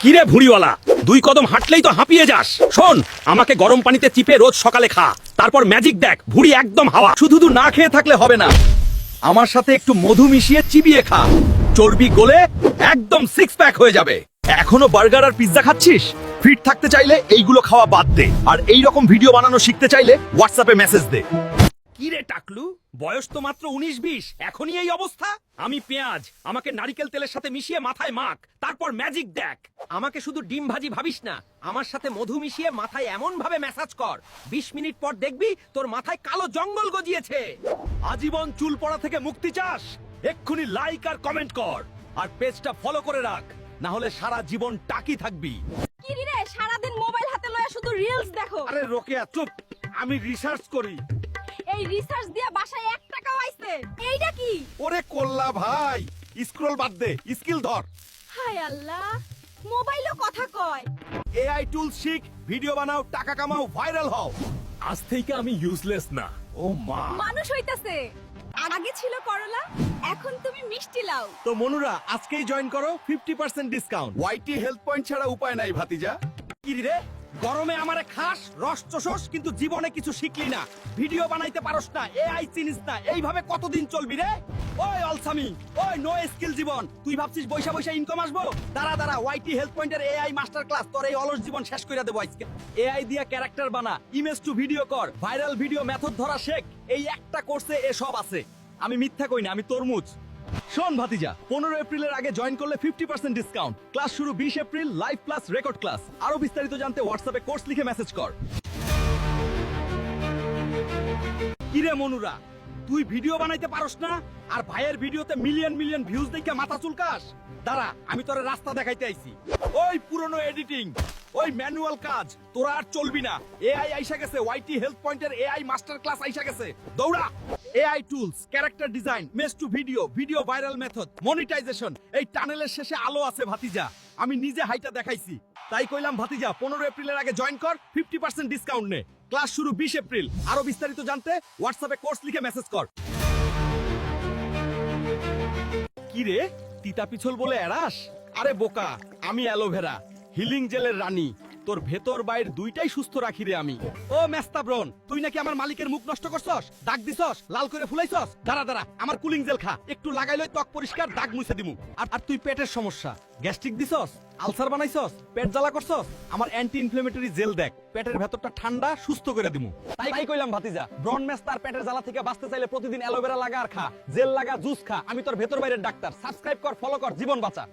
কিরে ভুঁড়িওয়ালা, 2 কদম হাঁটলেই তো হাঁপিয়ে যাস। শোন, আমাকে গরম পানিতে চিপে রোজ সকালে খা, তারপর ম্যাজিক দেখ, ভুঁড়ি একদম হাওয়া। শুধু না খেয়ে থাকলে হবে না, আমার সাথে একটু মধু মিশিয়ে চিবিয়ে খা, চর্বি গলে একদম 6 প্যাক হয়ে যাবে। এখনো বার্গার আর পিৎজা খাচ্ছিস? ফিট থাকতে চাইলে এইগুলো খাওয়া বাদ দে, আর এই রকম ভিডিও বানানো শিখতে চাইলে হোয়াটসঅ্যাপে মেসেজ দে। কিরে টাকলু, বয়স তো মাত্র 19-20, এখনই এই অবস্থা? আমি পেঁয়াজ, আমাকে নারিকেল তেলের সাথে মিশিয়ে মাথায় মাখ, তারপর ম্যাজিক দেখ। আমাকে শুধু ডিম ভাজি ভাবিস না, আমার সাথে মধু মিশিয়ে মাথায় এমন ভাবে ম্যাসাজ কর, 20 মিনিট পর দেখবি তোর মাথায় কালো জঙ্গল গজিয়েছে। আজীবন চুল পড়া থেকে মুক্তি চাস? এক্ষুনি লাইক আর কমেন্ট কর, আর পেজটা ফলো করে রাখ, না হলে সারা জীবন টাকি থাকবি। কি রে, সারাদিন মোবাইল হাতে লয়া শুধু রিলস দেখো। আরে রোকেয়া চুপ, আমি রিসার্চ করি। এই রিসার্চ দিয়া বাসায় 1 টাকাও আইছে। এইটা কি? ওরে কল্লা ভাই, স্ক্রল বাদ দে, স্কিল ধর। হায় আল্লাহ, মোবাইলও কথা কয়। এআই টুল শিখ, ভিডিও বানাও, টাকা কামাও, ভাইরাল হও। আজ থেকে আমি ইউজলেস না। ও মা, মানুষ হইতাছে। আগে ছিল করলা, এখন তুমি মিষ্টি লাউ। তো মনুরা আজকেই জয়েন করো, 50% ডিসকাউন্ট। ওয়াইটি হেলথ পয়েন্ট ছাড়া উপায় নাই ভাতিজা। কি রে, গরমে আমারে খাস, রস চষস, কিন্তু জীবনে কিছু শিখলি না, ভিডিও বানাইতে পারস না, এআই চিনিস না, এইভাবে কতদিন চলবি রে? ওই অলসামি, ওই নো স্কিল জীবন, তুই ভাবছিস বৈশা বৈশা ইনকাম আসবো? দাঁড়া, ওয়াইটি হেলথ পয়েন্টের এআই মাস্টার ক্লাস, তোর এই অলস জীবন শেষ করে দেবো আজকে। এআই দিয়া ক্যারেক্টার বানা, ইমেজ টু ভিডিও কর, ভাইরাল ভিডিও মেথড ধরা শেখ, এই একটা কোর্সে এসব আছে। আমি মিথ্যা কই না, আমি তরমুজ। শোন ভাতিজা, 15 এপ্রিলের আগে জয়েন করলে 50% ডিসকাউন্ট। ক্লাস শুরু 20 April, live plus record class. আরো বিস্তারিত জানতে হোয়াটসঅ্যাপে কোর্স লিখে মেসেজ কর। কিরে মনুরা, তুই ভিডিও বানাইতে পারস না, আর ভাইয়ের ভিডিওতে মিলিয়ন ভিউজ দেখে মাথা চুলকাস? দাঁড়া, আমি তোরে রাস্তা দেখাইতে আইছি। ওই পুরনো এডিটিং, ওই ম্যানুয়াল কাজ তোরা আর চলবি না। এআই আইসা গেছে, ওয়াইটি হেলথ পয়েন্টের এআই মাস্টার ক্লাস আইসা গেছে, দৌড়া। এআই টুলস, ক্যারেক্টার ডিজাইন, মেস to video, video viral method, monetization, এই টানেলের শেষে আলো আছে ভাতিজা। আমি নিজে হাইটা দেখাইছি, তাই কইলাম ভাতিজা 15 এপ্রিলের আগে জয়েন কর, 50% ডিসকাউন্ট নে। ক্লাস শুরু 20 এপ্রিল। আরো বিস্তারিত জানতে হোয়াটসঅ্যাপে কোর্স লিখে মেসেজ কর। কি রে, তিতা পিছল বলে এড়াস? আরে বোকা, আমি অ্যালোভেরা, হিলিং জেলের রানী, তোর ভেতর বাইর দুইটাই সুস্থ রাখি রে আমি। ও মেস্তাব্রন, তুই নাকি আমার মালিকের মুখ নষ্ট করছস, দাগ দিছস, লাল করে ফুলাইছস? দাঁড়া, আমার কুলিং জেল খা, একটু লাগাইলই ত্বক পরিষ্কার, দাগ মুছে দিমু। আর তুই পেটের সমস্যা, গ্যাস্ট্রিক দিছস, আলসার বানাইছস, পেট জ্বালা করছস, আমার অ্যান্টি ইনফ্লেমেটরি জেল দেখ, পেটের ভেতরটা ঠান্ডা সুস্থ করে দিমু। তাই কইলাম ভাতিজা, ব্রন মেস্তার পেটের জ্বালা থেকে বাঁচতে চাইলে প্রতিদিন অ্যালোভেরা লাগা আর খা, জেল লাগা, জুস খা। আমি তোর ভেতর বাইরের ডাক্তার। সাবস্ক্রাইব কর, ফলো কর, জীবন বাঁচা।